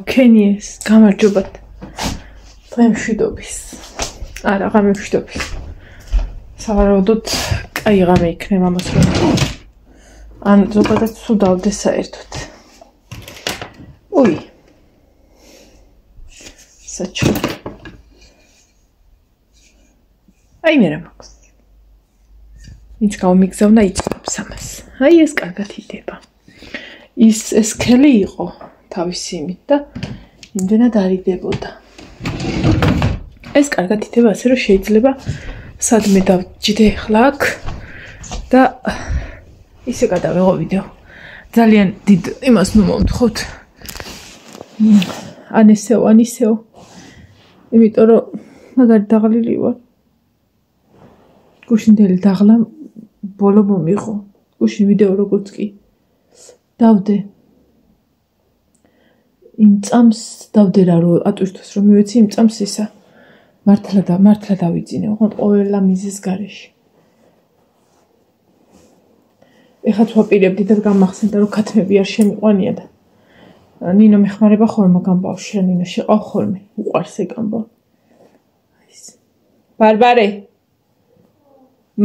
ქენიეს, გამარჯობათ. დღე მშვიდობის. არა, ღამე მშვიდობის. სავარაუდოდ კაი ღამე იქნება ამას რომ. ან ზოგადად სულ დავდეს საერთოდ. უი. საჩო. აი მე რა მაქვს. ვინც გამიგზავნა იწვევს ამას. აი ეს კარგად იდება. ეს ქელი იყო თავისი იმით და იმდენად არიდებოდა. ეს კარგად იდება ასე რომ შეიძლება სადმე დავჯდე ახლა აქ და ისე გადავიღო ვიდეო. ძალიან დიდ იმას ნუ მომთხოვთ. ან ისეო. იმიტომ რომ მაგარი დაღლილი ვარ. გუშინდელი დაღლა ბოლო მომიღო. გუშინ ვიდეო როგორც კი დავდე. იმ წამს დავდე რა რომ ატვირთოს რომ მივეცი იმ წამს ისა. მართლა დავიძინე, ოღონდ ყოველა მიზის გარეშე. ეხლა ვაპირებდი და გამახსენდა რომ ქათმები არ შემიყვანია და ნინო მეხმარება ხოლმე მაგამ ბავშვი რა ნინო შეყავ ხოლმე უყვარს ეგ ამბავ. ბარბარე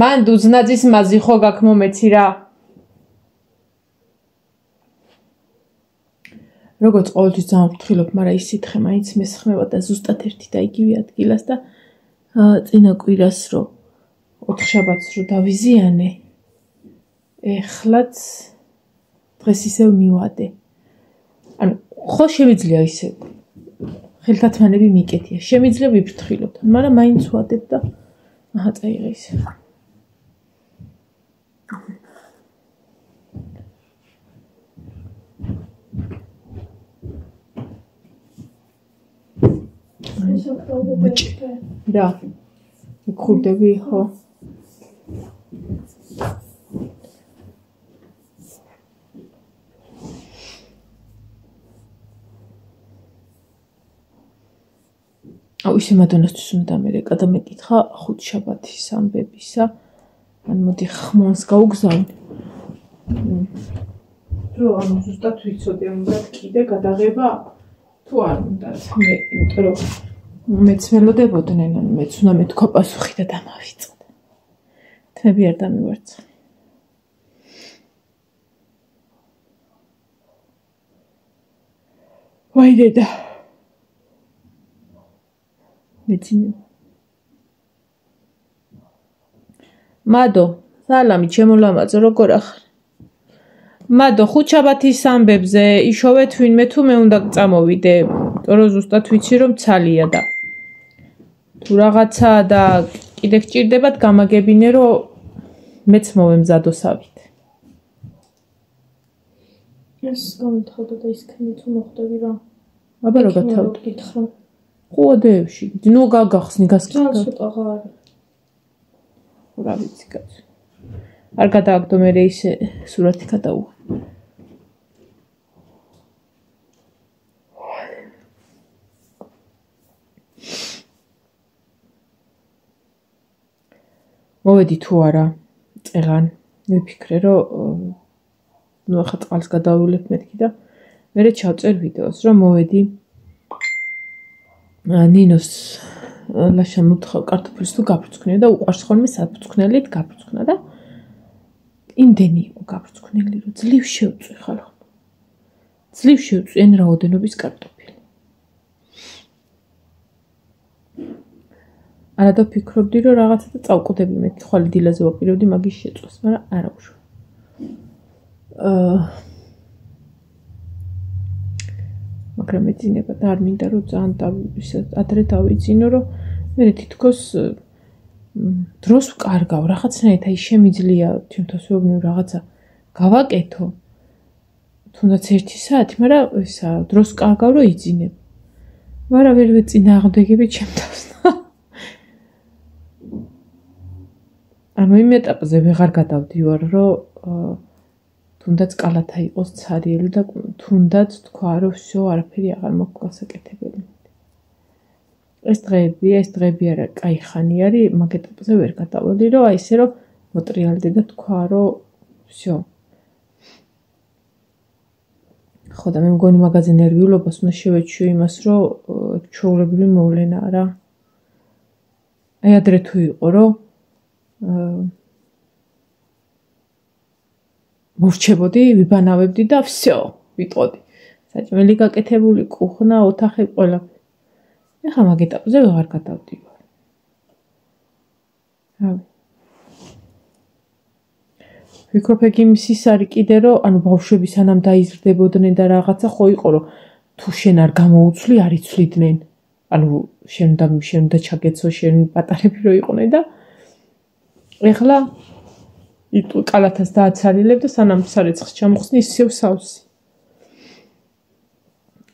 მან დუძნაძის მაზი ხო გაქ მომეცი რა. როგორც ყოველთვის ძალიან ვფრთხილობ, მაგრამ ის სითხე მაინც მესხმება და ზუსტად ერთი და იგივე ადგილას და წინა კვირას რო 4 შაბათს რო დავიზიანე. ეხლაც დღეს ისევ მივადე. ანუ ხო შემიძლია ისე ხელთათმანები მიკეთია. შემიძლია ვიფრთხილოთ, მაგრამ მაინც ვადებ და აჰა წაიღე ისე. რა მქურდები ხო აუ ისე მადონასთვის უნდა მერეკა და მეკითხა 5 შაბათის ამბებისა ან მოდი ხმონს გაუგზავნ რო ანუ ზუსტად ვიცოდე უნდა კიდე გადაღება თუ არ უნდა მე იმიტომ რომ მეც ველოდებოდნენ ან მეც უნდა მეთქვა პასუხი და დამავიწყდა. თმები არ დამივარცხე. ვაი დედა. მეცინო. მადო, სალამი, ჩემო ლამაზო, როგორ ახარ? მადო, 5 შაბათის ამბებზე იშოვე თვინმე თუ მე უნდა წამოვიდე. ტორო ზუსტად ვიცი რომ ცალია და თუ რაღაცა და კიდე გჭირდებათ გამაგებინე რომ მეც მოვემზადოსავით. ეს გამეთხოვდა და ის ქენი თუ მოხდები რა. აბა რა გათავთ? გითხრა. ყოდებში. ნუ გაგახსნი გასკითხა. ცოტა აღარ. რა ვიცი კაცო. არ გადააგდო მე ისე სურათი გადაუვა. მოვედი თუ არა წეღან მიფიქრე რომ ნუ ახლა წყალს გადავივლებ მეთქი და მერე ჩავწერ ვიდეოს რომ მოვედი ნინოს ლაშა მოთხა კარტოფილს თუ გაფრთხნია და უყარს ხოლმე საფრთხნელით გაფრთხნა და იმდენი იყო გაფრთხნელი რომ ძლივ შევწვი ხალხო ძლივ შევწვი ან რაოდენობის კარტოფილი არა და ფიქრობდი რომ რაღაცა და წავკვდები მე თვალი დილაზე ვაპირებდი მაგის შეწვას, მაგრამ არა უშვა. მაგრამ მეძინება და არ მინდა რომ ძალიან ადრე დავიძინო რომ მე თითქოს დროს ვკარგავ რაღაცნაირად აი შემიძლია თვითონ ვეუბნები რაღაცა გავაკეთო თუნდაც 1 საათი, მაგრამ ისა დროს ვკარგავ რომ იძინებ. მაგრამ ვერ ვეწინააღმდეგები ჩემთავს. ანუ იმ ეტაპზე ვეღარ გადავდივარ, რომ თუნდაც კალათა იყოს ცარიელი და თუნდაც თქვა, რომ всё, არაფერი აღარ მაქვს გასაკეთებელი. ეს დღეები არა, კაი ხანი არის, მაგ ეტაპზე ვერ გადავედი, რომ აი ესე რომ მოტრიალდე და თქვა, რომ всё. ხო და მე მგონი მაგაზე ნერვიულობას უნდა შევეჩვიო იმას, რომ ჩვეულებრივი მოვლენაა რა. აი ადრე თუ იყო, რომ მორჩებოდი, ვიბანავებდი და всё, ვიტყოდი. საჭმელი გაკეთებული, კუხნა, ოთახი, ყველაფერი. ეხლა მაგ ეტაპზე ვეღარ გადავდივარ. რავი. ვიქრობ ეგ იმის ის არის კიდე, რომ ანუ ბავშვები სანამ დაიზრდებოდნენ და რაღაცა ხო იყო, რომ თუ შენ არ გამოუცვლი, არ იცვლიდნენ. ანუ შენ უნდა ჩაგეცო, შენ პატარები რო იყვნენ და ეხლა კალათას დააცალილებ და სანამ სარეცხს ჩამოხსნი ისევ სავსი.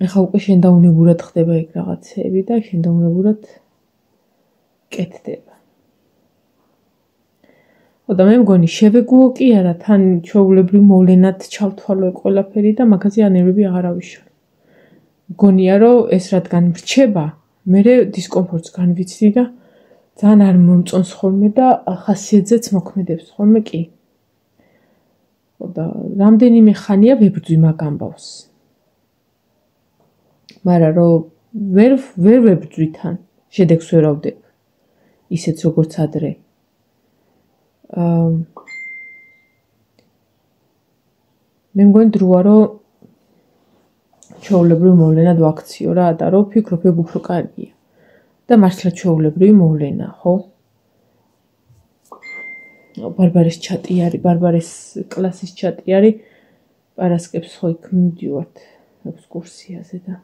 ეხლა უკვე შენდაუნებურად ხდება ეგ რაღაცები და შენდაუნებურად კეთდება. და მე მგონი შევეგუო კი არა, თან ჩვეულებრივ მოვლენად ჩავთვალო ყველაფერი და მაგაზე ანერვები აღარ ავიშალე. მგონია რომ ეს რადგან მრჩება, მე დისკომფორტს განვიცდი და ძალიან არ მომწონს ხოლმე და ხასიათზეც მოქმედებს ხოლმე კი. და რამდენიმე ხანია ვებრძვი მაგ ამბავს. მაგრამ რომ ვერ ვებრძვი თან, შედეგს ვერ ავდებ. ისეც როგორც ადრე. მე მგონი დროა რომ ჩვეულებრივი მოვლენად ვაქციო რა და რომ ვფიქრობ ეგ უფრო კარგია. და მართლა ჩვეულებრივი მოვლენა, ხო? ბარბარეს ჩატი არის, ბარბარეს კლასის ჩატი არის. პარასკევს ხო იქ მივდივართ ექსკურსიაზე და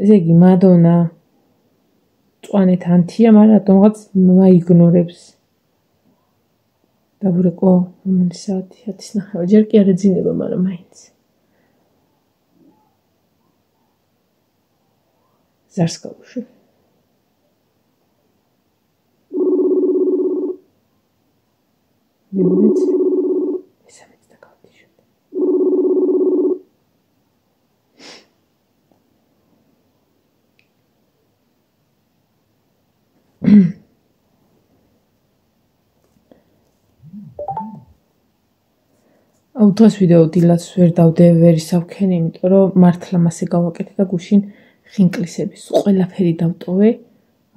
ესე იგი მადონა წვანეთ ანთია, მაგრამ რატომღაც მაიგნორებს. დავრეკო მომენი საათი 10:30. ჯერ კი არ ეძინება, მაგრამ მაინც. ზარს გავუშვი. მივიდეთ. ესამეც და გავდიჟოთ. დღეს ვიდეო დილას ვერ დავდე, ვერ ისავქენი, იმიტომ რომ მართლა მასე გავაკეთე და გუშინ ხინკლისების ყველაფერი დავტოვე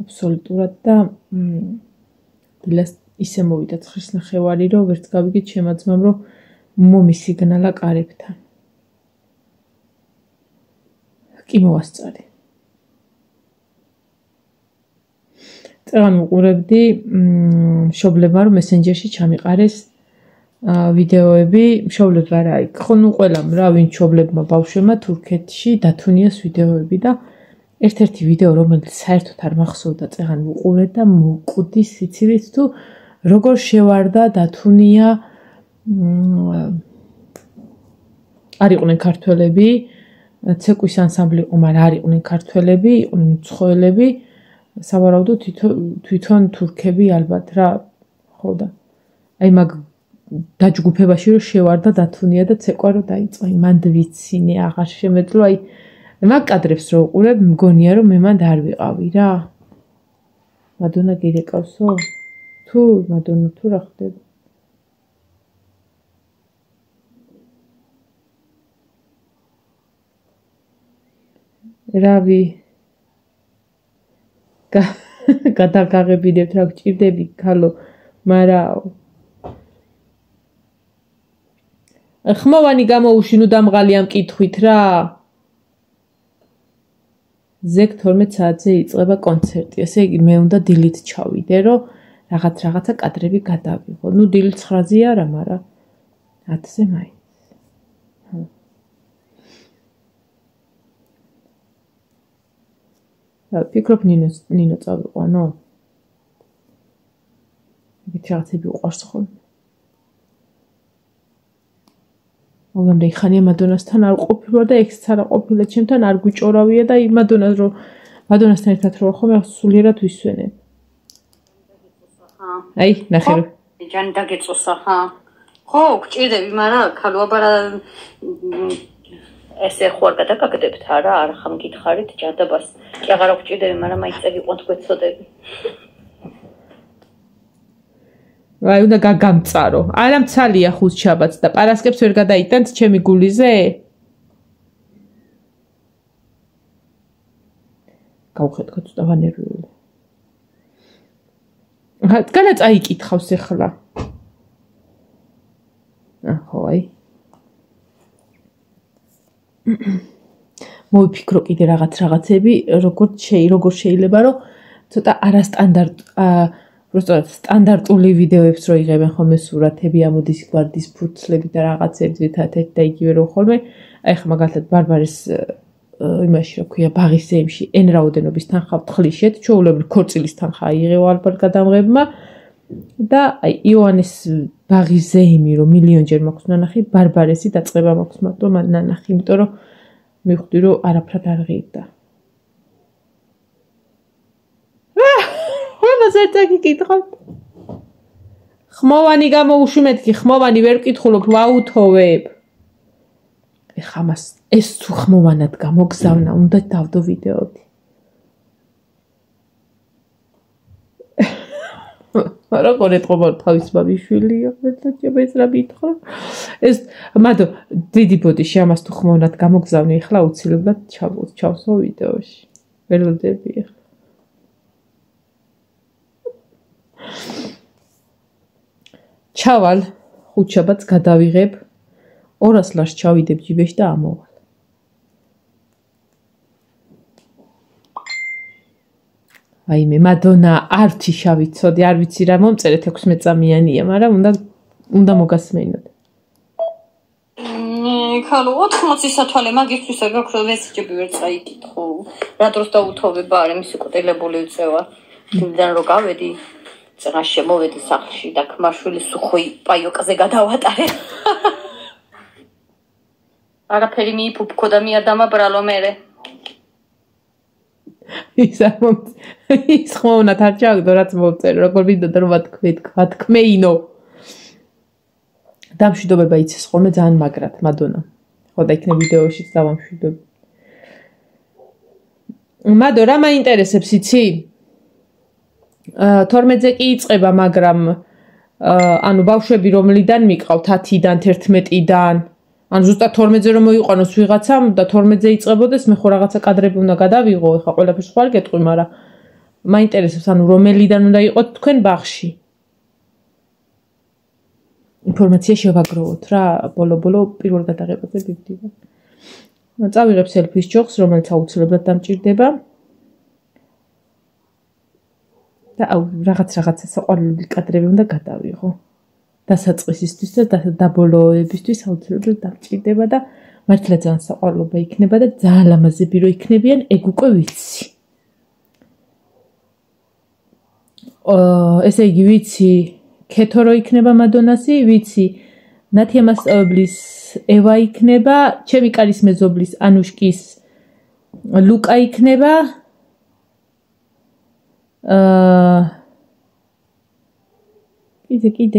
აბსოლუტურად და დილას ისე მოვიდა 9:30, რომ ვერც გავიგეთ ჩემმა ძმამ, რომ მომისიგნალა კარებთან. კი მოვასწარი. წეგან უყურებდი მშობლებმა, რომ მესენჯერში ჩამიყარეს ვიდეოები, მშობლებს არა იქ. ხო, ნუ ყველამ რა, ვინ მშობლებმა ბავშვებმა თურქეთში დათუნიას ვიდეოები და ერთ-ერთი ვიდეო, რომელიც საერთოდ არ მახსოვდა, წეგან უყურე და მოკვდი სიცილით თუ როგორ შევარდა დათუნია არ იყვნენ ქართველები, ცეკვის ანსამბლი იყო, მაგრამ არ იყვნენ ქართველები, იყვნენ უცხოელები, სავარაუდოდ თვითონ თურქები ალბათ რა, ხო და აი მაგ დაჯგუფებაში რომ შევარდა დათუნია და ცეკვა რომ დაიწყო, მანდ ვიცინე, აღარ შემეძლო, აი მაგ კადრებს რო უყურებ, მგონია რომ მე მანდ არ ვიყავი რა. მადონა გირეკავსო? თუ მადონა თუ რა ხდება? რავი გადაგაღებინებთ რა გჭირდები ქალო, მაგრამ ხმოვანი გამოუში ნუ დამღალი ამ კითხვით რა. ზეგ 12 საათზე იწყება კონცერტი. ესე იგი მე უნდა დილით ჩავიდე, რომ რაღაცა კადრები გადავიღო. ნუ დილით 9-ზე არა, მაგრამ 10-ზე მაინც. ვფიქრობ ნინო წავიყვანო. ეგეთი რაღაცები უყვარს ხოლმე. მოგამდე ხანია მადონასთან არ ყოფილა და ექს არა ყოფილა ჩემთან არ გვიჭორავია და მადონასთან ერთად რო ხომ სულიერად ვისვენებ. აი, ნახე რომ ჯანი დაგეწოსა, ხა? ხო, გჭირდები, მაგრამ ქალო აბარა ესე ხო არ გადაგაგდებთ არა, არ ხამ გითხარით ჯადაბას. კი აღარ გჭირდები, მაგრამ მაინც წეგიყვანთ გვეცოდები. აი უნდა გაგამწარო. არა მცალია ხუთშაბათს და პარასკევს ვერ გადაიტანთ ჩემი გულიზე? გავხედო ცოტა ვანერვიული. განა წაიკითხავს ახლა. ხო აი. მოვიფიქრო კიდე რაღაცები, როგორ შეიძლება რომ ცოტა სტანდარტული ვიდეოებს რო იღებენ ხოლმე სურათები ამოდის გვარდის ფურცლები და რაღაცები ერთად და იგივე რო ხოლმე აი ხა მაგალითად ბარბარეს იმაში რა ქვია ბაღის ზეიმში n რაოდენობის თანხა თხლიშეთ ჩვეულებრივ ქორწილის თანხა იღევა ალბათ გადამღებმა და აი იოანეს ბაღის ზეიმი რომ მილიონჯერ მაქვს ნანახი ბარბარესი დაწყება მაქვს მარტო ნანახი იმიტომ რომ მივხვდი რომ არაფრად არ ღირდა ზეთაკი კითხავთ. ხმოვანი გამოუშვიმეთკი, ხმოვანი ვერ ვკითხულობ, ვაუთოვებ. ეხა მას ეს თუ ხმოვანად გამოგზავნა, უნდა დავდო ვიდეოთი. როგორ ეთყობა თავის ბაბიშვილია, მეც რა მითხრა. ეს მადო დიდი ბოდიში ამას თუ ხმოვნად გამოგზავნი, ეხლა უცილებლად ჩავსო ვიდეოში. ველოდები ეხლა. ჩავალ ხუთშაბათს გადავიღებ 200 ლარს ჩავიდებ ჯიბეში და ამოვალ. აი მე მადონა ართი შავიცოდი, არ ვიცი რა მომწერეთ 16 წამიანია, მაგრამ უნდა მოგასმენოთ. ქალო 80 სათვალე მაგისთვის არ გაქვს რომ მესეჯები ვერ წაიკითხო. რა დროს დაუთოვება არის მისი კუტელებული უწევა. იმდან რო გავედი წრა შემოვედი სახლში და ქმარშვილი სუხოი პაიოკაზე გადავატარე. არაფერი მიიფუფქო და მიადამაბრალო მერე. ის ხმოვნად არ ჩაგდო რაც მოვწერე, როგორ მინდოდა რომ ვათქმეინო. დამშვიდობება იცის ხოლმე ძალიან მაგრად, მადონა. ხო და იქნებ ვიდეოშიც დავამშვიდობ. მადო, რა მაინტერესებს იცი? 12-ზე კი იწყება, მაგრამ ანუ ბავშვები რომლიდან მიყავთ 10-დან, 11-დან, ანუ ზუსტად 12-ზე რომ მოიყვანოს ვიღაცამ და 12-ზე იწყებოდეს, მე ხო რაღაცა კადრები უნდა გადავიღო, ეხლა ყველაფერს ხო არ გეტყვი, მაგრამ მაინტერესებს, ანუ რომელიდან უნდა იყოთ თქვენ ბაღში. ინფორმაცია შევაგროვოთ რა, ბოლო პირველ გადაღებაზე ვიგდივარ. წავიღებ სელფის ჯოხს, რომელიც აუცილებლად დამჭირდება. და რაღაცა საყვარელი კადრები უნდა გადავიღო. დასაწყისისთვის და დაბოლოებისთვის აუცილებლად დამჭირდება და მართლა ძალიან საყვარლობა იქნება და ძალიან ლამაზები რო იქნებიან, ეგ უკვე ვიცი. ესე იგი ვიცი, ქეთო რო იქნება მადონასი, ვიცი, ნათია მასწავლებლის ევა იქნება, ჩემი კარის მეზობლის ანუშკის ლუკა იქნება.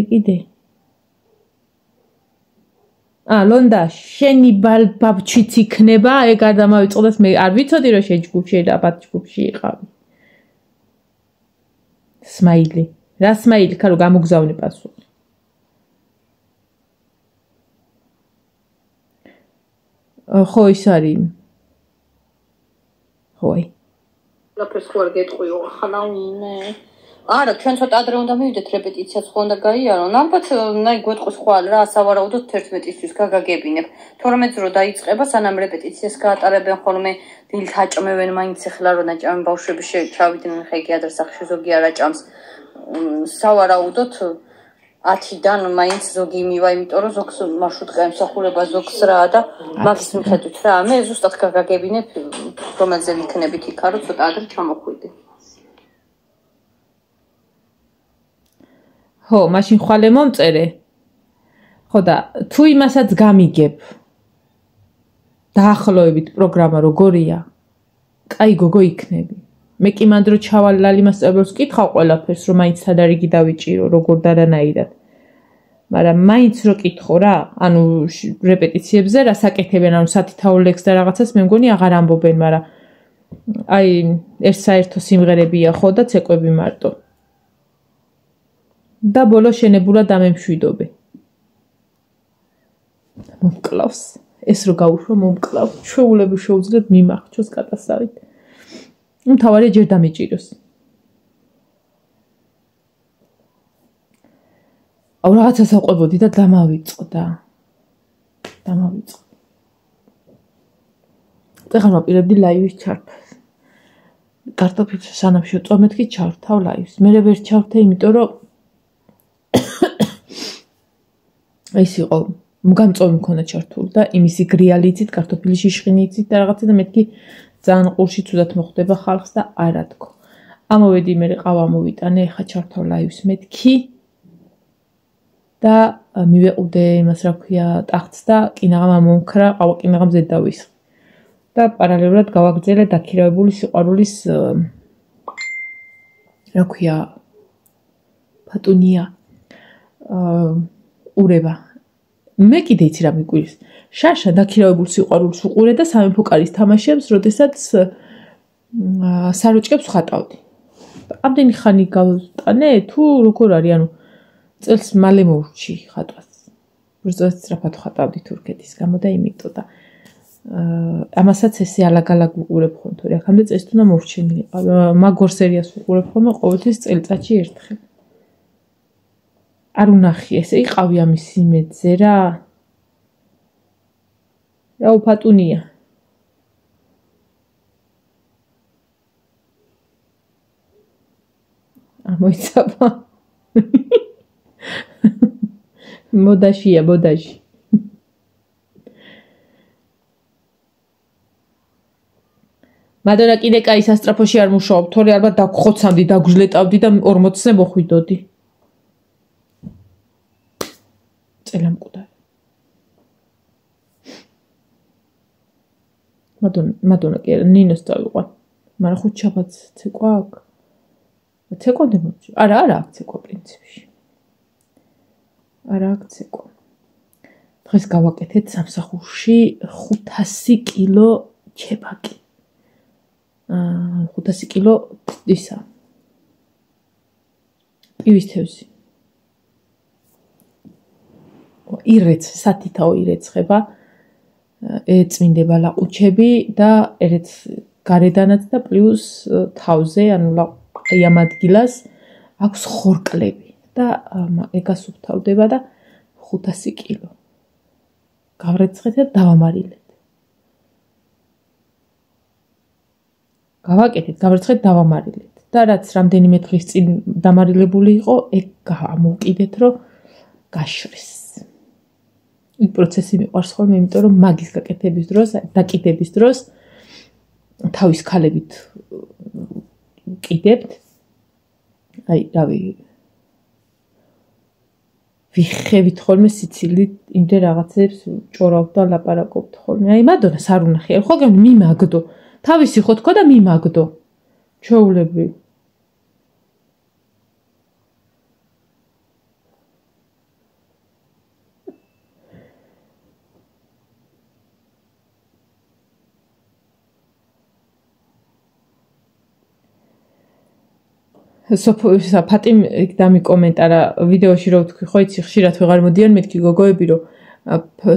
კიდე. ლონდა, შენი ბაბჩიც იქნება, ეგ არ დამავიწყდეს, მე არ ვიცოდი რომ შენ ჯგუფში და ბათ ჯგუფში იყავი. სმაილი. რა სმაილი, ქალო გამოგზავნე პასუხი. ხო ის არის. ხო აი. ლაფერს ხო არ გეტყვიო, ხანაუნე. არა, ჩვენ ცოტა ადრე უნდა მივიდეთ რეპეტიციაც ხო უნდა გაიარონ. ალბათ ნაი გვეტყვის ხვალ რა, სავარაუდოდ 11-ისთვის გაგაგებინებ. 12-ზე რო დაიწყება, სანამ რეპეტიციას გაატარებენ ხოლმე, დილით აჭმევენ მაინც ახლა რო ნაჭამი ბავშვები ჩავიდნენ, ხა იგი ადრესახში ზოგი არ აჭამს. სავარაუდოდ 10-დან მაინც ზოგი მივა, იმიტომ რომ ზოგს მარშრუტკა ემსახურება ზოგს რა და მაგის მიხედვით რა, მე ზუსტად გაგაგებინებ, რომელზე ვიქნებით იქა, რომ ცოტა ადრე ჩამოხვიდე. ხო, მაშინ ხვალე მომწერე. ხო და თუ იმასაც გამიგებ დაახლოებით პროგრამა როგორია, კაი გოგო იქნები. მე კი მანდ რო ჩავალ ლალი მასწავლებელს ვკითხავ ყველაფერს, რომ მაინც სადარიგი დავიჭირო, როგორ და რანაირად. მაგრამ მაინც რო კითხო რა, ანუ რეპეტიციებზე რა საკეთებენ, ანუ სათითაო ლექს და რაღაცას მე მგონი აღარ ამბობენ, მაგრამ აი ერთ საერთო სიმღერებია ხო და ცეკვები მარტო. და ბოლო შენებურად ამემშვიდობე. მომკლავს. ეს რო გაუშვა მომკლავს. ჩვეულები შეუძლიათ მიმახჩოს კატასავით. მთავარია ჯერ დამიჭიროს. აუ რაღაცას აყვებოდი და დამავიწყდა. ეხლა მაპირებდი ლაივის ჩართვას. კარტოფილს სანამ შევწვა მეთქი ჩავრთავ ლაივს. მე ვერ ჩავრთე, იმიტომ რომ ეს იყო გამწოვი მქონა ჩართული და იმისი გრიალი იცით, კარტოფილი შიშხინი იცით და რაღაცა და მეთქი ძალიან ყურში ცუდად მოხვდება ხალხს და არა თქო. ამოვედი მე ყავა მოვიტანე, ეხა ჩავრთავ ლაივს მეთქი და მივეყუდე იმას რა ქვია ტახტს და კინაღამ მომქრა, ყავა კინაღამ ზედ დავისხი. და პარალელურად გავაგრძელე დაქირავებული სიყვარულის რა ქვია ფატუნია ურება. მე კიდე იცი რა მიკვირს. შაშა დაქირავებულ სიყვარულს უყურე და სამეფო კარის თამაშებს, როდესაც საროჭკებს ხატავდი. ამდენი ხანი გავტანე, თუ როგორ არის, ანუ წელს მალე მოვრჩი ხატვას. როდესაც სწრაფად ხატავდი თურქეთის გამო და იმიტომ და ამასაც ესე ალაგ-ალაგ უყურებ ხომ, თორე აქამდე წესით უნდა მოვრჩენილიყავ. მაგ ორ სერიას უყურებ ხოლმე ყოველთვის წელიწადში ერთხელ. არ უნახი, ესე იყავი ამის იმედზე რა. რა უფატუნია. მოიცაბა. მოდაშია, მოდაში. მადონა კიდე კაი სასტრაფოში არ მუშაობ, თორე ალბათ დაგხოცავდი, დაგჟლეტავდი და 40-ზე მოხვიდოდი. წელამკვდარი. მადონა კი არა, ნინოს დავიყვან. მაგრამ ხო ჩაბაც ცეკვა აქვს. ცეკვამდე მომჭი. არა აქვს ცეკვა პრინციპში. არა აქვს ცეკვა. დღეს გავაკეთეთ სამსახურში 500 კილო ჩებაკი. 500 კილო ისა. პივის თევზი. ირეც, სათითაო ირეცხება. ეწმინდება ლაყუჩები და ერთ გარედანაც და პლუს თავზე, ანუ აი ამ ადგილას აქვს ხორკლები და ეგას უთავდება და 500 კილო. გავრეცხეთ და დავამარილეთ. გავაკეთეთ, გავრეცხეთ, დავამარილეთ. და რაც რამდენიმე დღის წინ დამარილებული იყო, ეგ გამოვკიდეთ, რომ გაშრეს. იქ პროცესი მიყვარს ხოლმე, იმიტომ რომ მაგის გაკეთების დროს, დაკიდების დროს თავის ქალებით კიდებთ. აი, რავი. ვიხევით ხოლმე სიცილით, იმდენ რაღაცებს ჭორავთ და ლაპარაკობთ ხოლმე. აი, მადონას არ უნახი. ხო გემ მიმაგდო. თავისი ხო თქო და მიმაგდო. ჩაულებრივ. სოფოისა ფატიმ დამიკომენტარა ვიდეოში რომ თქვი ხო იცი ხშირად ვეღარ მოდიან მეთქი გოგოები რომ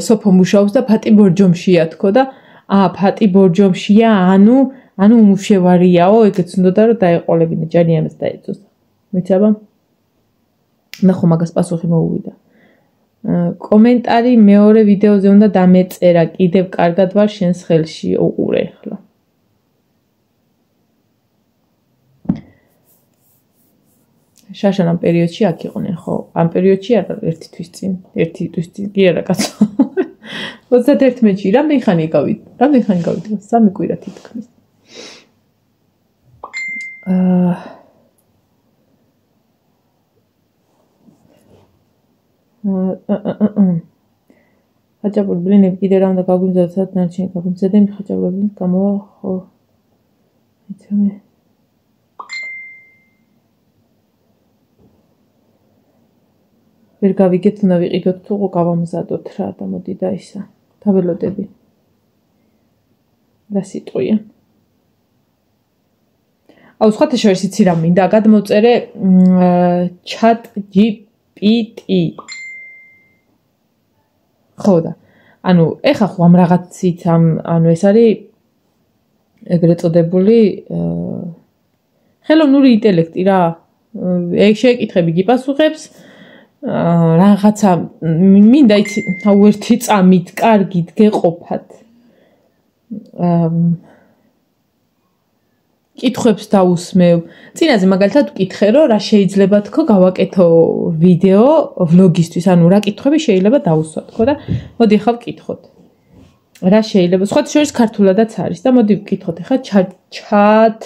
სოფო მუშაობს და ფატი ბორჯომშია თქო და ფატი ბორჯომშია ანუ უმუშევარიაო ეგეც უნდა რომ დაეყოლებინა ჯანიანას დაეწოს მიცაბა ნახო მაგას პასუხი მოუვიდა კომენტარი მეორე ვიდეოზე უნდა დამეწერა კიდევ კარგად ვარ შენს ხელში უყურე ახლა შაშან ამ პერიოდში აქ იყვნენ ხო ამ პერიოდში არა ერთი თვის წინ კი არა კაცო 31-ში რამდენი ხანი გავით 3 კვირა თითქმის ხაჭაპური ბლინები კიდე რა უნდა გაგვიმზადოთ სადაც ნარჩენი გაგვიმზადე ხაჭაპური ბლინის გამოვა ხო იცამე ვერ გავიგეთ უნდა ვიყიდოთ თუ გავამზადოთ რა და მოდი და ისა დაველოდები და სიტყვია აუ სხვათა შორის იცი რა მინდა გადმოვწერე chat GPT ხო და ანუ ეხა ხო ამ რაღაცით ანუ ეს არის ეგრეთ წოდებული ხელოვნური ინტელექტი რა. ეგ შეკითხები გიპასუხებს. რაღაცა მინდა იცი, ერთი წამით კარგით გეყოფათ. კითხვებს დაусმევ. წინაზე მაგალითად ვკითხე, რომ რა შეიძლება თქო გავაკეთო ვიდეო ვლოგისთვის, ანუ რა კითხვები შეიძლება დაუსვათ თქო და მოდი ახლა ვკითხოთ. რა შეიძლება, სხვა შორის ქართულადაც არის და მოდი ვკითხოთ ახლა chat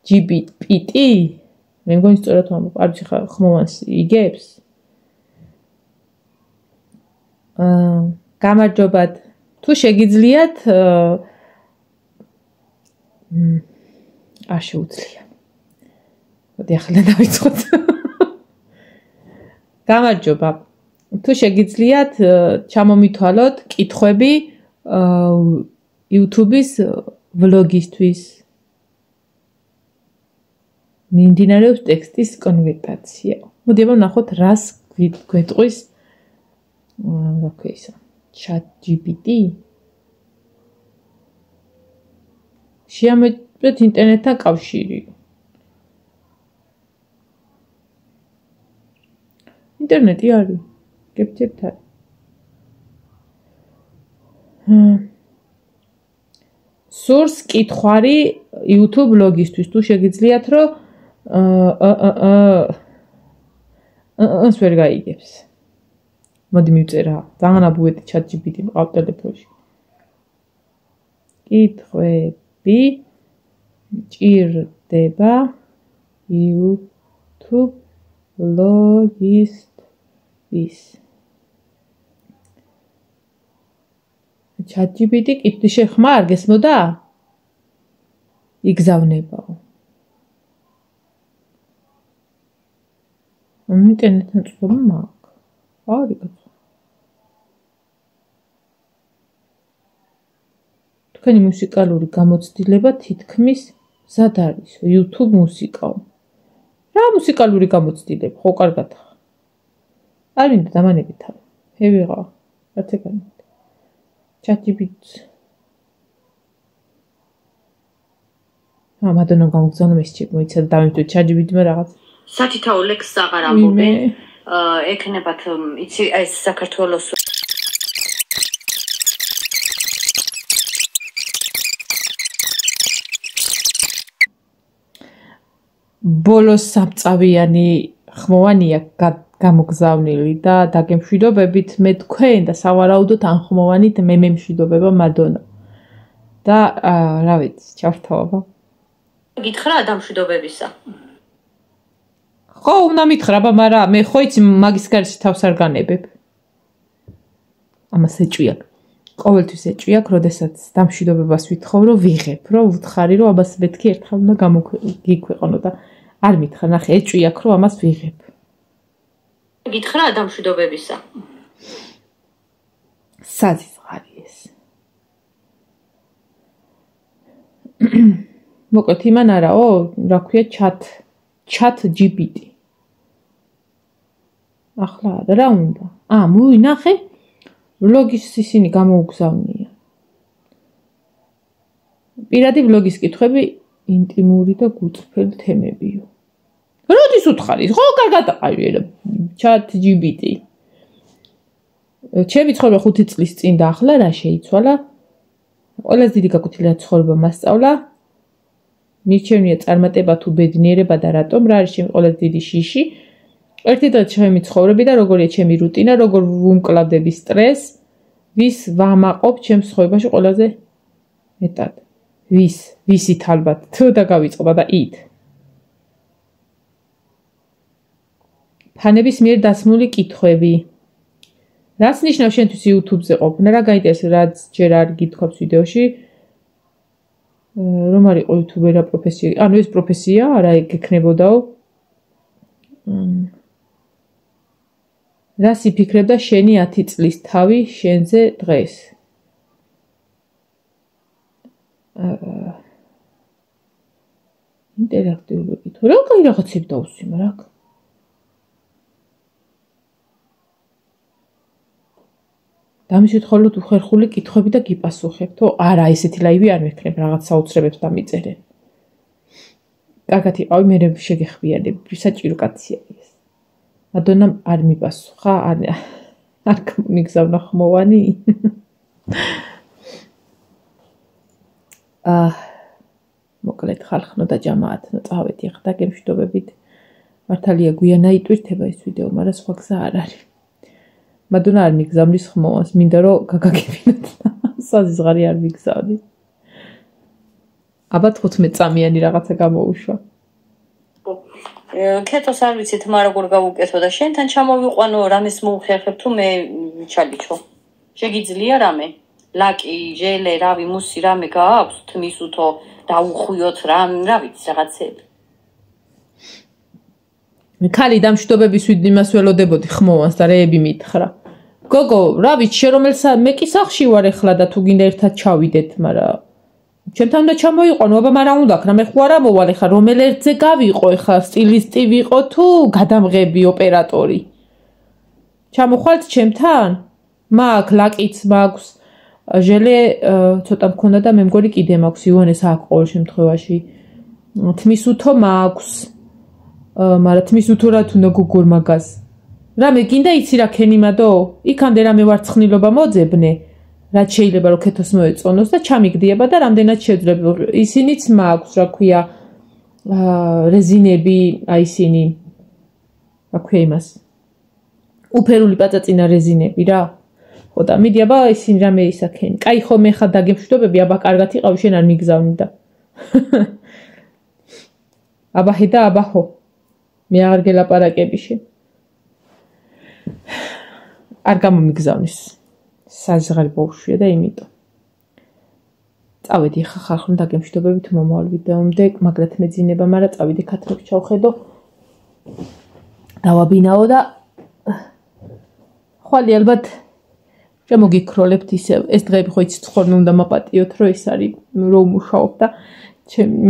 GPT. მე მგონი სწორად ვამბობ, არ ვიცი ხა ხმოვანს იგებს. გამარჯობათ. თუ შეგიძლიათ არ შეუძლია. მოდი ახლა დავიწყოთ. გამარჯობა. თუ შეგიძლიათ ჩამომითვალოთ კითხვები YouTube-ის ვლოგისთვის. მიმდინარეობს ტექსტის კონვერტაცია. მოდი ვნახოთ რას გვეტყვის რა ქვია ისა. ChatGPT. შეამოწმეთ ინტერნეტთან კავშირი. ინტერნეტი არის. გებდებთ არის. სურს კითხვარი YouTube ვლოგისთვის. თუ შეგიძლიათ რომ ეს ვერ გაიგებს. მოდი მივწერა. ძალიან აბუეტი ChatGPT მყავს ტელეფონში. კითხვები ჭირდება YouTube ვლოგისთვის. ChatGPT კითხვის შეხმა არ გესმოდა? იგზავნებაო. ინტერნეტთან წვდომა მაქვს. არის კაცო. თქვენი მუსიკალური გამოცდილება თითქმის მზად არის. YouTube მუსიკაო. რა მუსიკალური გამოცდილება? ხო კარგად. არ მინდა დამანებით თავი. მე ვიღავ. რაც ეგარი. ChatGPT. მადონა გამოგზავნა მესიჯი მოიცა და დავიმტვით ChatGPT-მა რაღაც. სათითაო ლექსს აღარ ამბობენ. ეკნებათ იცი ეს საქართველოს ბოლოს სამწავიანი ხმოვანია გამოგზავნილი და დაგემშვიდობებით მე თქვენ და სავარაუდოდ ამ ხმოვანით მე მემშვიდობება მადონა. და რა ვიცი, ჩავრთავობა. გითხრა დამშვიდობებისა. ხო, უნდა მითხრა, მაგრამ მე ხო იცი მაგის გარშე თავს არ განებებ. ამას ეჭვიაქ. ყოველთვის ეჭვიაქ, როდესაც დამშვიდობებას ვითხოვ, რომ ვიღებ, რომ ვუთხარი, რომ ამას მეთქი ერთხელ უნდა გამოგიქვეყნო და არ მითხრა, ნახე, ეჭვიაქ, რომ ამას ვიღებ. გითხრა დამშვიდობებისა. საზღარი ეს. მოკლედ იმან არაო, რა ქვია ChatGPT. ახლა რა უნდა? მოვინახე ვლოგის ისინი გამოუგზავნია. პირადი ვლოგის კითხვები ინტიმური და გულწრფელი თემებიო. როდის უთხარი? ხო კარგად აყავიერა ChatGPT. ჩემი ცხოვრება 5 წლის წინ და ახლა რა შეიცვალა? ყველაზე დიდი გაკვეთილი ცხოვრება მასწავლა. მირჩევნია წარმატება თუ ბედნიერება და რატომ რა არის ჩემი ყველაზე დიდი შიში. ერთი დღე ჩემი ცხოვრები და როგორია ჩემი რუტინა, როგორ ვუმკლავდები სტრესს, ვის ვამაყობ ჩემს ცხოვრებაში ყველაზე მეტად. ვისით ალბათ თუ დაგავიწყდა და ით. ფანების მიერ დასმული კითხვები. რას ნიშნავს შენთვის YouTube-ზე ყოფნა? რა გაინტერესებს, რაც ჯერ არ გითხოვს ვიდეოში? რომ არ იყო YouTuber-ა პროფესია. ანუ ეს პროფესია არა გექნებოდაო. რას იფიქრებდა შენი 10 წლის თავი შენზე დღეს? ინტერაქტიული კითხვა. რა კაი რაღაცები დავუსვიმ რა. დამიშეთხოვლოთ უხერხული კითხვები და გიპასუხებთო. არა, ესეთი ლაივი არ მექნებ, რაღაც საოცრებებს დამიწერენ. კარგად იყავი, მე შეგეხმიანები, საჭირო კაცია ეს. მადონამ არ მიპასუხა, არ მიგზავნა ხმოვანი. მოკლედ ხალხნო და ჯამაათნო წავედი ახლა გემშვიდობებით. მართალია გვიანა იტვირთება ეს ვიდეო, მაგრამ სხვა გზა არ არის. მადონა არ მიგზავნის ხმოვანს, მინდა რომ გაგაგებინოთ და საზღარი არ მიგზავნით. აბა 15 წამიანი რაღაცა გამოუშვა. ქეთოს არ ვიცით, მაგრამ როგორ გავუკეთო და შენთან ჩამოვიყვანო, რამეს მოუხერხებ თუ მე ჩალიჩო. შეგიძლია რამე? ლაკი, ჟელე, რავი, მუსი, რამე გააქვს, თმის უთო დაუხვიოთ რა ვიცი, რაღაცები. ქალი დამშვიდობების იმას ველოდებოდი ხმოვანს და რეები მითხრა. გოგო, რა ვიცი, შენ რომელსა მე კი სახში ვარ ახლა და თუ გინდა ერთად ჩავიდეთ, მაგრამ ჩემთან უნდა ჩამოიყვანო, აბა მაგრამ უნდა ქნა, მე ხო არა მოვალ ახლა, რომელ ერთზე გავიყო ახლა, სტილისტი ვიყო თუ გადამღები ოპერატორი. ჩამოხვალთ ჩემთან? მაგ ლაკიც მაქვს, ჟელე ცოტა მქონდა და მე მგონი კიდე მაქვს, ივანეს აქ ყოველ შემთხვევაში. თმის უთო მაქვს. მაგრამ თმის უთო რა თუნდა გუგურ მაგას. რამე გინდა იცი რა ქენიმადო? იქამდე რამე ვარცხნილობა მოძებნე. რაც შეიძლება რომ ქეთოს მოეწონოს და ჩამიგდიება და რამდენად შეძლებო. ისინიც მაქვს, რა ქვია, რეზინები, აი ისინი. რა ქვია იმას? უფერული პაწაწინა რეზინები რა. ხო და მიდი აბა ისინი რამე ისაქენ. კაი ხო მე ხა დაგემშვიდობები, აბა კარგად იყავი, შენ არ მიგზავნი და. აბა ჰედა აბა ხო. მე აღარ გელაპარაკები შენ. არ გამომიგზავნის. საზღარი ბავშვია და იმიტომ. წავედი ხა ხალხო დაგემშვიდობებით მომავალ ვიდეომდე, მაგრამ მეძინება, მაგრამ წავედი ქათრებს ჩავხედო. დავაბინაო და ხვალე ალბათ შემოგიქროლებთ ისევ. ეს დღეები ხო იცით ხოლმე უნდა მაპატიოთ, რომ ეს არის რომ მუშაობ და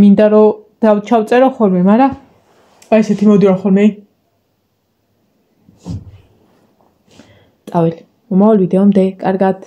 მინდა რომ ჩავწერო ხოლმე, მაგრამ აი ესეთი მოდიო ხოლმე. წავედი მომავალ ვიდეომდე, კარგად.